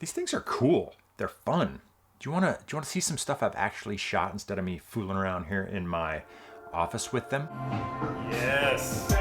These things are cool. They're fun. Do you want to see some stuff I've actually shot instead of me fooling around here in my office with them? Yes.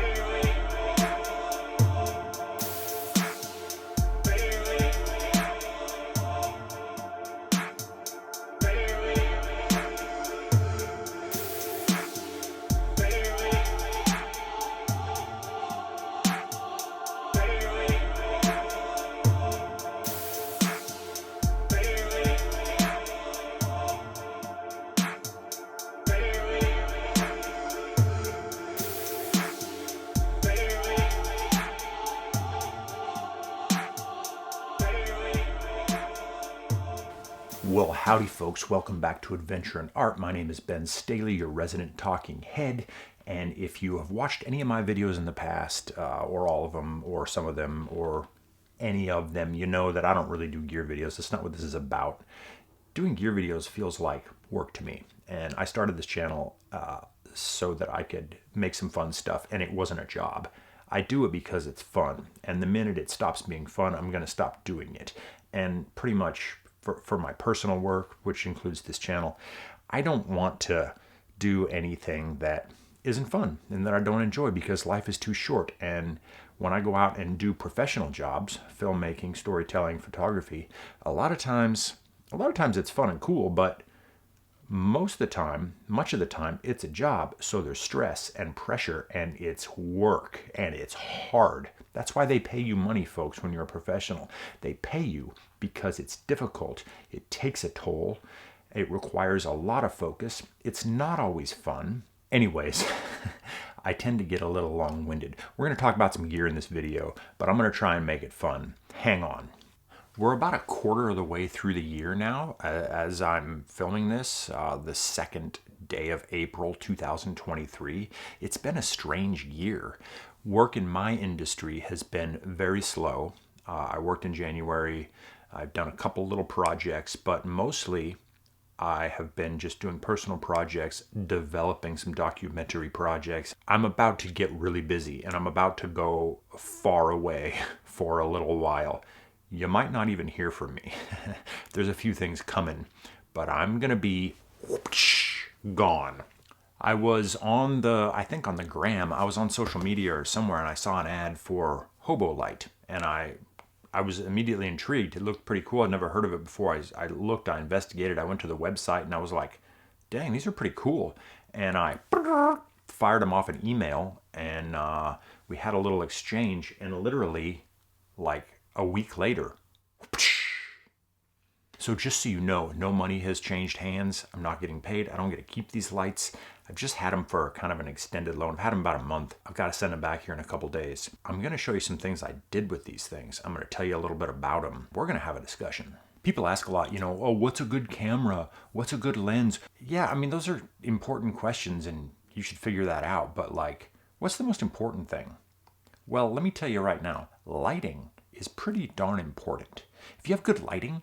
Well, howdy folks, welcome back to Adventure in Art. My name is Ben Staley, your resident talking head, and if you have watched any of my videos in the past, or all of them, or some of them, or any of them, you know that I don't really do gear videos. That's not what this is about. Doing gear videos feels like work to me, and I started this channel so that I could make some fun stuff, and it wasn't a job. I do it because it's fun, and the minute it stops being fun, I'm going to stop doing it. And pretty much for my personal work, which includes this channel, I don't want to do anything that isn't fun and that I don't enjoy, because life is too short. And when I go out and do professional jobs, filmmaking, storytelling, photography, a lot of times it's fun and cool, but most of the time, much of the time, it's a job. So there's stress and pressure, and it's work, and it's hard. That's why they pay you money, folks, when you're a professional. They pay you because it's difficult. It takes a toll. It requires a lot of focus. It's not always fun. Anyways, I tend to get a little long-winded. We're going to talk about some gear in this video, but I'm going to try and make it fun. Hang on. We're about a quarter of the way through the year now as I'm filming this, the second day of April 2023. It's been a strange year. Work in my industry has been very slow. I worked in January. I've done a couple little projects, but mostly I have been just doing personal projects, developing some documentary projects. I'm about to get really busy, and I'm about to go far away for a little while. You might not even hear from me. There's a few things coming, but I'm going to be gone. I was on I think on the gram, I was on social media or somewhere, and I saw an ad for HoboLite, and I was immediately intrigued. It looked pretty cool. I'd never heard of it before. I looked, I investigated, I went to the website, and I was like, dang, these are pretty cool. And I fired them off an email, and we had a little exchange, and literally like a week later. So just so you know, no money has changed hands. I'm not getting paid. I don't get to keep these lights. I've just had them for kind of an extended loan. I've had them about a month. I've got to send them back here in a couple days. I'm going to show you some things I did with these things. I'm going to tell you a little bit about them. We're going to have a discussion. People ask a lot, oh, what's a good camera? What's a good lens? Yeah, I mean, those are important questions, and you should figure that out. But like, what's the most important thing? Well, let me tell you right now, lighting is pretty darn important. If you have good lighting,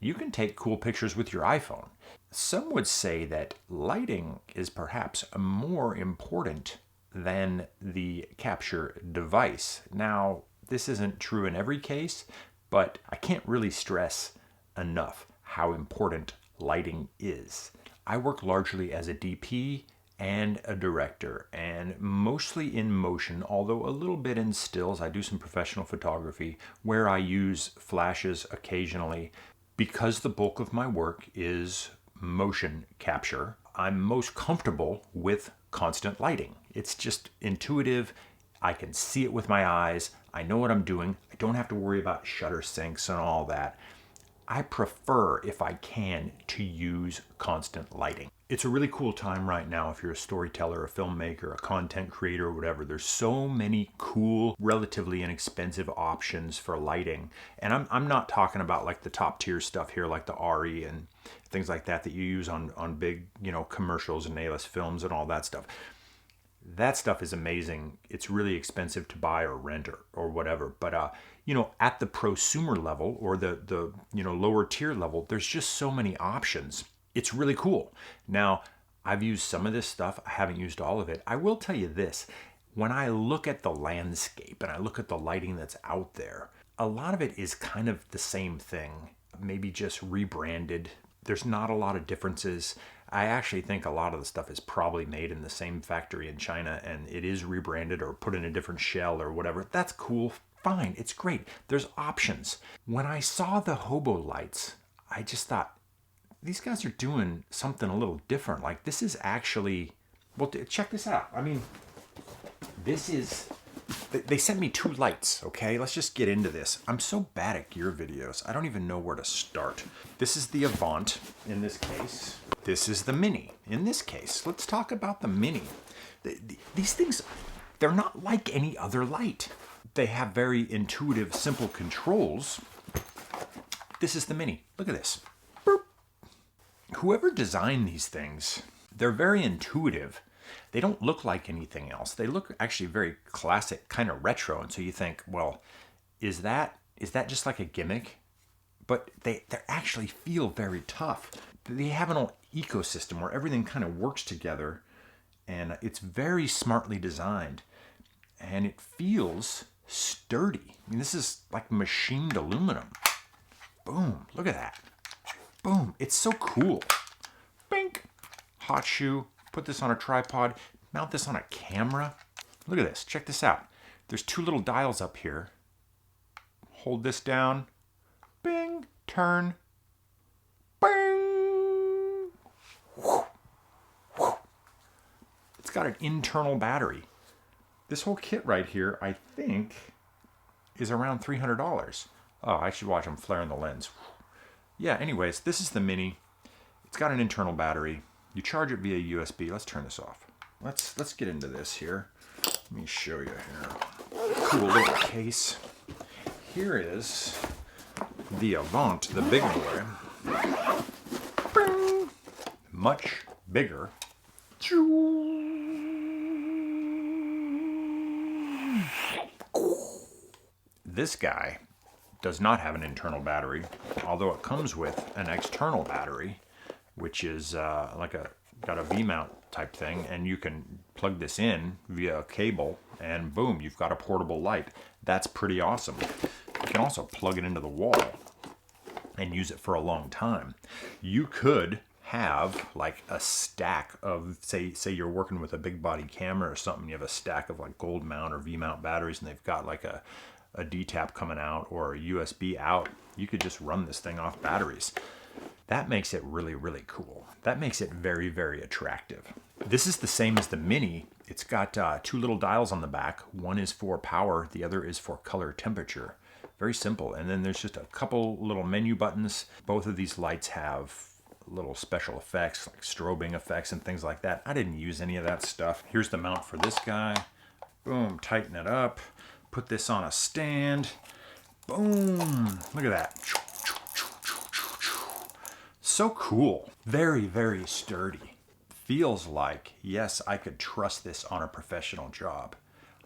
you can take cool pictures with your iPhone. Some would say that lighting is perhaps more important than the capture device. Now, this isn't true in every case, but I can't really stress enough how important lighting is. I work largely as a DP and a director, and mostly in motion, although a little bit in stills. I do some professional photography where I use flashes occasionally. Because the bulk of my work is motion capture, I'm most comfortable with constant lighting. It's just intuitive. I can see it with my eyes. I know what I'm doing. I don't have to worry about shutter syncs and all that. I prefer, if I can, to use constant lighting. It's a really cool time right now if you're a storyteller, a filmmaker, a content creator, or whatever. There's so many cool, relatively inexpensive options for lighting. And I'm not talking about like the top tier stuff here, like the RE and things like that you use on big, commercials and A-list films and all that stuff. That stuff is amazing. It's really expensive to buy or rent or whatever. But at the prosumer level or the lower tier level, there's just so many options. It's really cool. Now, I've used some of this stuff. I haven't used all of it. I will tell you this. When I look at the landscape and I look at the lighting that's out there, a lot of it is kind of the same thing maybe just rebranded. There's not a lot of differences. I actually think a lot of the stuff is probably made in the same factory in China and it is rebranded or put in a different shell or whatever. That's cool. Fine. It's great. There's options. When I saw the HoboLites, I just thought, these guys are doing something a little different. Like this is actually, well, check this out. I mean, this is, they sent me 2 lights, okay? Let's just get into this. I'm so bad at gear videos. I don't even know where to start. This is the Avant in this case. This is the Mini in this case. Let's talk about the Mini. These things, they're not like any other light. They have very intuitive, simple controls. This is the Mini. Look at this. Boop. Whoever designed these things, they're very intuitive. They don't look like anything else. They look actually very classic, kind of retro. And so you think, well, is that just like a gimmick? But they actually feel very tough. They have an old ecosystem where everything kind of works together and it's very smartly designed and it feels sturdy. I mean, this is like machined aluminum. Boom, look at that. Boom, it's so cool. Bink, hot shoe. Put this on a tripod, mount this on a camera. Look at this, check this out. There's 2 little dials up here. Hold this down, bing, turn, bing. Whew. Whew. It's got an internal battery. This whole kit right here, I think, is around $300. Oh, I should watch them flaring the lens. Yeah, anyways, this is the Mini. It's got an internal battery. You charge it via USB. Let's turn this off. Let's get into this here. Let me show you here. Cool little case. Here is the Avant, the big boy. Bing. Much bigger. This guy does not have an internal battery, although it comes with an external battery, which is got a V-mount type thing, and you can plug this in via a cable, and boom, you've got a portable light. That's pretty awesome. You can also plug it into the wall and use it for a long time. You could have like a stack of, say you're working with a big body camera or something, you have a stack of like gold mount or V-mount batteries, and they've got like a D-tap coming out or a USB out. You could just run this thing off batteries. That makes it really, really cool. That makes it very, very attractive. This is the same as the Mini. It's got 2 little dials on the back. One is for power, the other is for color temperature. Very simple. And then there's just a couple little menu buttons. Both of these lights have little special effects, like strobing effects and things like that. I didn't use any of that stuff. Here's the mount for this guy. Boom, tighten it up. Put this on a stand. Boom, look at that. So cool. Very, very sturdy. Feels like, yes, I could trust this on a professional job.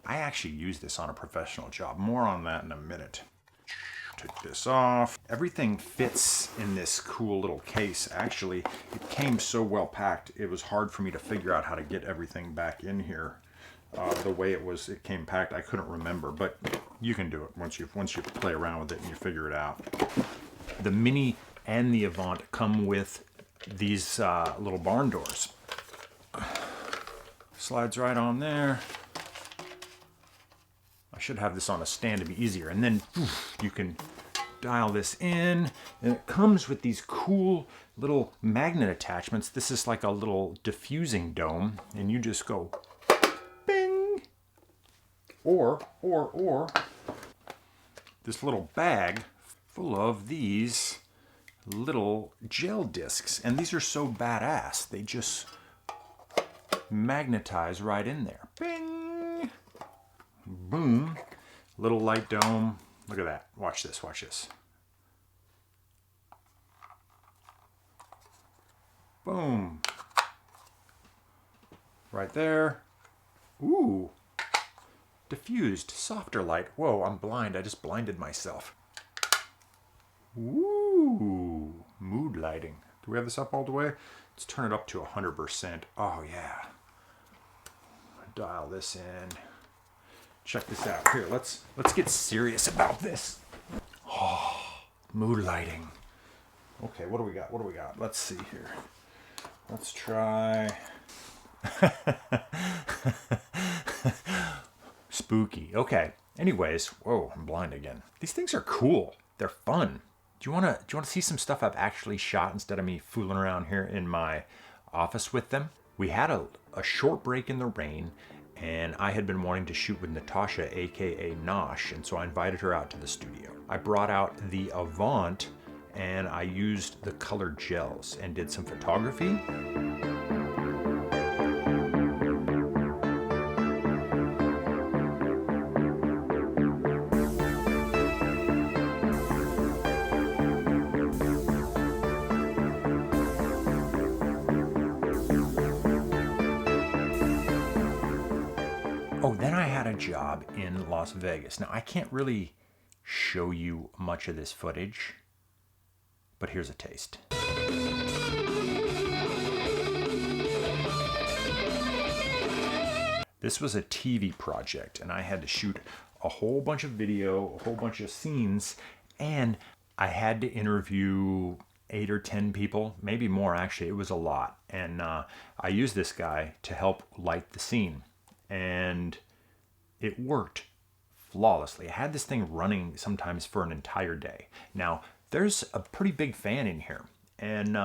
I actually use this on a professional job. More on that in a minute. Take this off. Everything fits in this cool little case. Actually, it came so well packed, it was hard for me to figure out how to get everything back in here. The way it came packed, I couldn't remember, but you can do it once you play around with it and you figure it out. The Mini and the Avant come with these little barn doors. Slides right on there. I should have this on a stand to be easier. And then you can dial this in. And it comes with these cool little magnet attachments. This is like a little diffusing dome. And you just go bing. Or this little bag full of these little gel discs. And these are so badass. They just magnetize right in there. Bing. Boom. Little light dome. Look at that. Watch this. Watch this. Boom. Right there. Ooh. Diffused. Softer light. Whoa, I'm blind. I just blinded myself. Ooh. Mood lighting. Do we have this up all the way? Let's turn it up to 100%. Oh, yeah. Dial this in. Check this out. Here, let's get serious about this. Oh, mood lighting. Okay, what do we got? What do we got? Let's see here. Let's try... Spooky. Okay. Anyways, whoa, I'm blind again. These things are cool. They're fun. Do you wanna see some stuff I've actually shot instead of me fooling around here in my office with them? We had a short break in the rain, and I had been wanting to shoot with Natasha, aka Nosh, and so I invited her out to the studio. I brought out the Avant, and I used the colored gels and did some photography. Oh, then I had a job in Las Vegas. Now, I can't really show you much of this footage, but here's a taste. This was a TV project, and I had to shoot a whole bunch of video, a whole bunch of scenes, and I had to interview 8 or 10 people, maybe more actually. It was a lot. And I used this guy to help light the scene, and it worked flawlessly. I had this thing running sometimes for an entire day. Now, there's a pretty big fan in here, and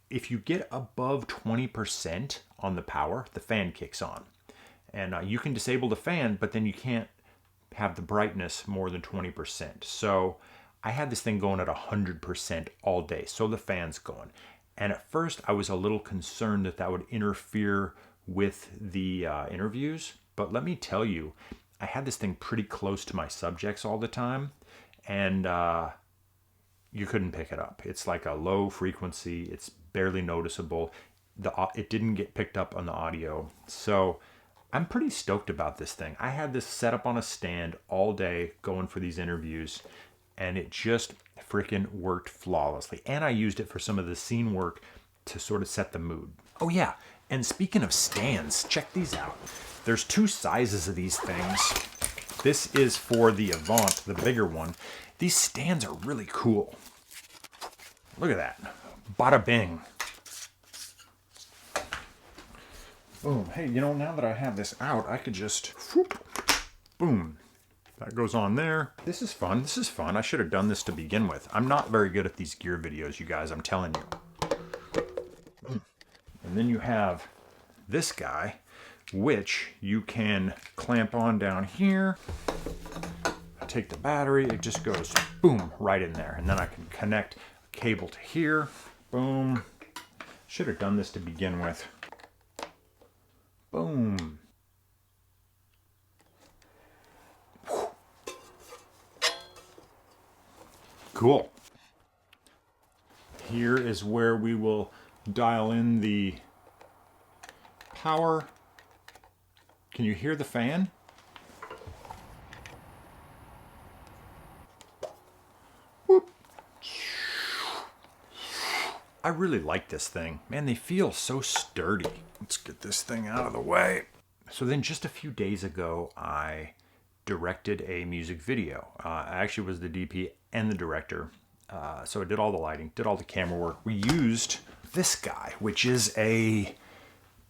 if you get above 20% on the power, the fan kicks on. And you can disable the fan, but then you can't have the brightness more than 20%. So I had this thing going at 100% all day, so the fan's going. And at first, I was a little concerned that that would interfere with the interviews, but let me tell you, I had this thing pretty close to my subjects all the time, and you couldn't pick it up. It's like a low frequency. It's barely noticeable. It didn't get picked up on the audio. So I'm pretty stoked about this thing. I had this set up on a stand all day going for these interviews, and it just freaking worked flawlessly. And I used it for some of the scene work to sort of set the mood. Oh yeah, and speaking of stands, check these out. There's 2 sizes of these things. This is for the Avant, the bigger one. These stands are really cool. Look at that. Bada bing. Boom. Hey, you know, now that I have this out, I could just, whoop, boom. That goes on there. This is fun. This is fun. I should have done this to begin with. I'm not very good at these gear videos, you guys, I'm telling you. And then you have this guy, which you can clamp on down here. I take the battery, it just goes boom right in there. And then I can connect a cable to here. Boom. Should have done this to begin with. Boom. Cool. Here is where we will dial in the power. Can you hear the fan? Whoop. I really like this thing. Man, they feel so sturdy. Let's get this thing out of the way. So then just a few days ago, I directed a music video. I actually was the DP and the director. So I did all the lighting, did all the camera work. We used this guy, which is a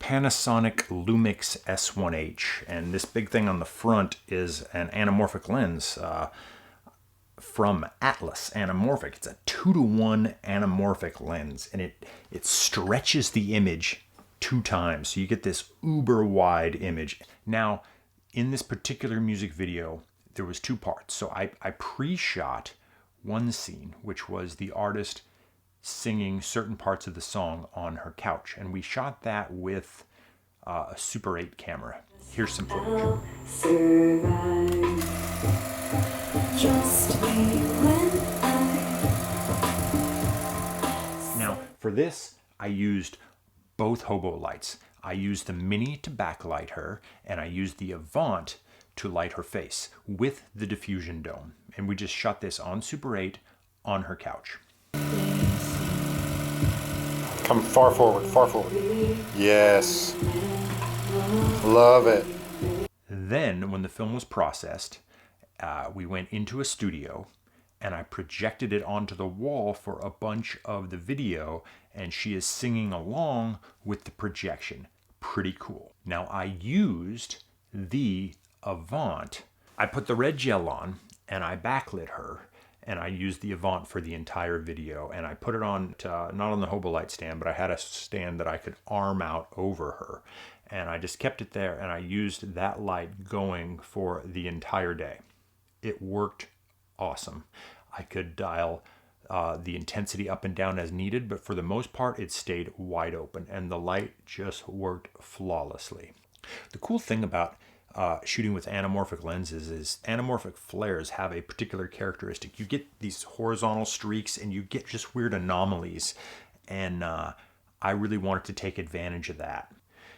Panasonic Lumix S1H. And this big thing on the front is an anamorphic lens from Atlas Anamorphic. It's a 2-to-1 anamorphic lens, and it stretches the image 2 times. So you get this uber wide image. Now, in this particular music video, there was 2 parts. So I pre-shot one scene, which was the artist singing certain parts of the song on her couch. And we shot that with a Super 8 camera. Here's some footage. Now, for this, I used both HoboLites. I used the Mini to backlight her, and I used the Avant to light her face with the diffusion dome. And we just shot this on Super 8 on her couch. Come far forward, far forward. Yes. Love it. Then, when the film was processed, we went into a studio and I projected it onto the wall for a bunch of the video, and she is singing along with the projection. Pretty cool. Now I used the Avant. I put the red gel on and I backlit her, and I used the Avant for the entire video, and I put it on not on the HoboLite stand, but I had a stand that I could arm out over her, and I just kept it there, and I used that light going for the entire day. It worked awesome. I could dial the intensity up and down as needed, but for the most part it stayed wide open, and the light just worked flawlessly. The cool thing about shooting with anamorphic lenses is anamorphic flares have a particular characteristic. You get these horizontal streaks and you get just weird anomalies, and I really wanted to take advantage of that.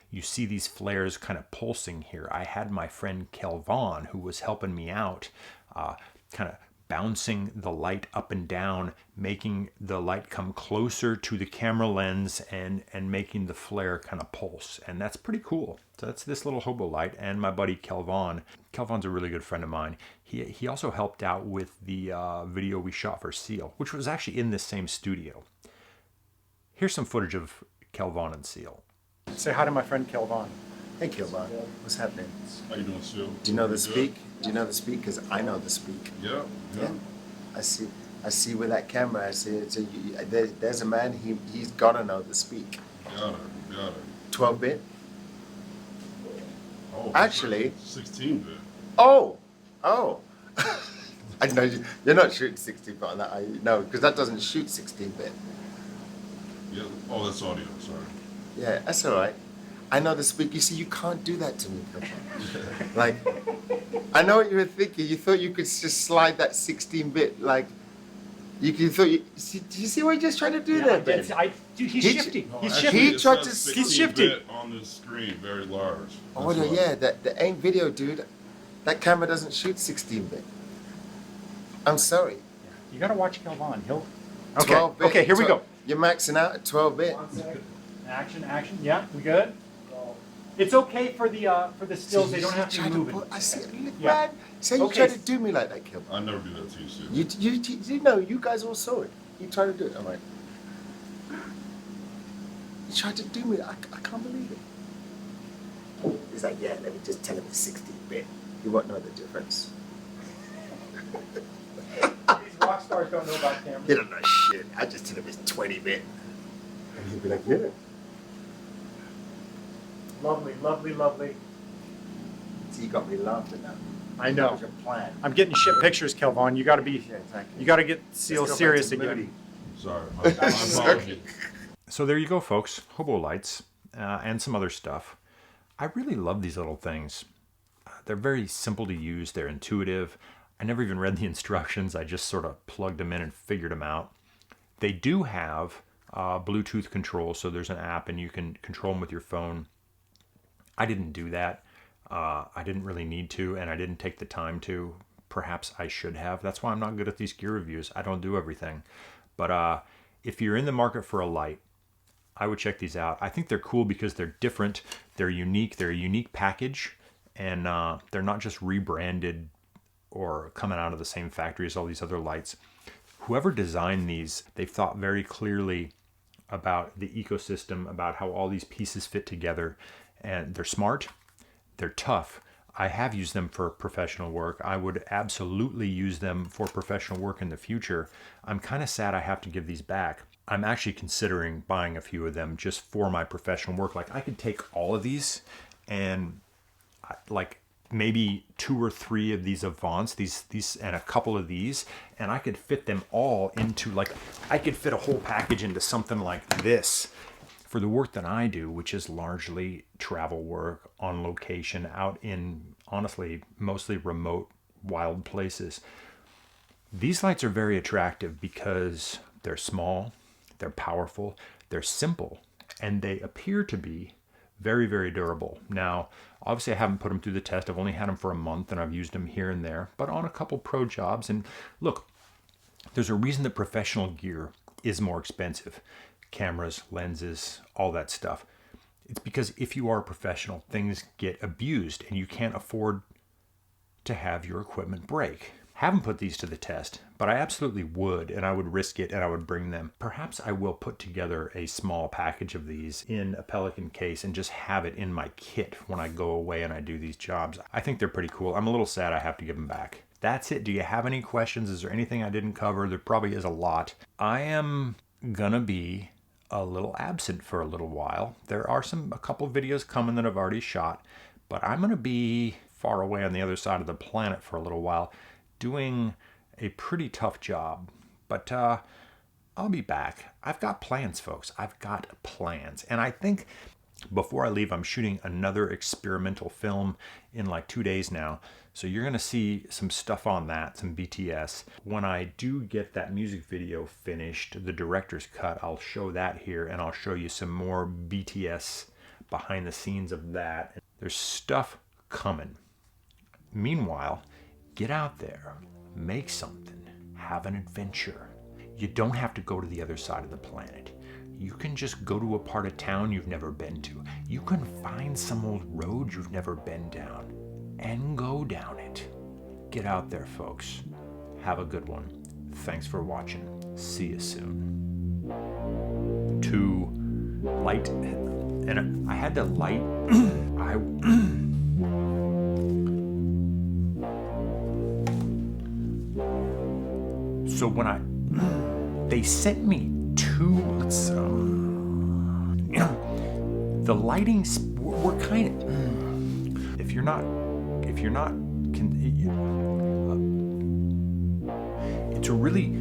You see these flares kind of pulsing here. I had my friend Kelvon, who was helping me out, kind of bouncing the light up and down, making the light come closer to the camera lens and making the flare kind of pulse. And that's pretty cool. So that's this little HoboLite, and my buddy Kelvon. Kelvon's a really good friend of mine. He also helped out with the video we shot for Seal, which was actually in this same studio. Here's some footage of Kelvon and Seal. Say hi to my friend Kelvon. Hey Kilbon, what's happening? How you doing, Sil? Do you know the speak? Do you know the speak? Because I know the speak. Yeah. I see with that camera. I see there's a man. He's gotta know the speak. Got it. 12-bit. Oh, Actually. 16-bit. Oh. I know you're not shooting 16-bit on that. I know because that doesn't shoot 16-bit. Yeah. Oh, that's audio. Sorry. Yeah, that's all right. I know the speak. You see, you can't do that to me, Kilbon. Like, I know what you were thinking. You thought you could just slide that 16-bit, like, do you see what you're just trying to do there, Ben? He's shifting. He's shifting. He tried to- he's shifting on the screen, very large. Oh, That's why. yeah, the ain't video, dude. That camera doesn't shoot 16-bit. I'm sorry. You gotta watch Kelvon. He'll 12-bit. Okay, here we go. You're maxing out at 12-bit. Action. Yeah, we good? It's okay for the stills. They don't have to move it. I see it. Look, Yeah. man. Say you Okay. tried to do me like that, Kilbon. I never do that to you, Sil. You know, you guys all saw it. You tried to do it. I'm like, you tried to do me. I can't believe it. He's like, yeah, let me just tell him it's 16-bit. You won't know the difference. These rock stars don't know about cameras. You don't know shit. I just tell him it's 20-bit. And he'll be like, yeah. Lovely. So you got me laughing now. I That know. was your plan. I'm getting shit pictures, Kelvon. You gotta be. Yeah, exactly. You gotta get Let's Seal go back serious to again. Moody. Sorry. My apologies. So there you go, folks. HoboLites and some other stuff. I really love these little things. They're very simple to use. They're intuitive. I never even read the instructions. I just sort of plugged them in and figured them out. They do have Bluetooth control, so there's an app and you can control them with your phone. I didn't do that. I didn't really need to, and I didn't take the time to. Perhaps I should have. That's why I'm not good at these gear reviews. I don't do everything. But if you're in the market for a light, I would check these out. I think they're cool because they're different. They're unique. They're a unique package, and they're not just rebranded or coming out of the same factory as all these other lights. Whoever designed these, they've thought very clearly about the ecosystem, about how all these pieces fit together, and they're smart, they're tough. I have used them for professional work. I would absolutely use them for professional work in the future. I'm kind of sad I have to give these back. I'm actually considering buying a few of them just for my professional work. Like, I could take all of these and like maybe 2 or 3 of these Avants, these and a couple of these, and I could fit them all into, like, I could fit a whole package into something like this. For the work that I do, which is largely travel work on location out in, honestly, mostly remote, wild places, these lights are very attractive because they're small, they're powerful, they're simple, and they appear to be very, very durable. Now, obviously I haven't put them through the test. I've only had them for a month and I've used them here and there, but on a couple pro jobs. And look, there's a reason that professional gear is more expensive. Cameras, lenses, all that stuff. It's because if you are a professional, things get abused and you can't afford to have your equipment break. Haven't put these to the test, but I absolutely would, and I would risk it, and I would bring them. Perhaps I will put together a small package of these in a Pelican case and just have it in my kit when I go away and I do these jobs. I think they're pretty cool. I'm a little sad I have to give them back. That's it. Do you have any questions? Is there anything I didn't cover? There probably is a lot. I am gonna be a little absent for a little while. There are a couple videos coming that I've already shot, but I'm gonna be far away on the other side of the planet for a little while, doing a pretty tough job. But I'll be back. I've got plans, folks. I've got plans. And I think before I leave, I'm shooting another experimental film in like 2 days now. So you're gonna see some stuff on that, some BTS. When I do get that music video finished, the director's cut, I'll show that here, and I'll show you some more BTS behind the scenes of that. There's stuff coming. Meanwhile, get out there, make something, have an adventure. You don't have to go to the other side of the planet. You can just go to a part of town you've never been to. You can find some old road you've never been down and go down it. Get out there, folks. Have a good one. Thanks for watching. See you soon. To light, and I had to light, so when they sent me two, the lightings were kind of, if you're not, it's a really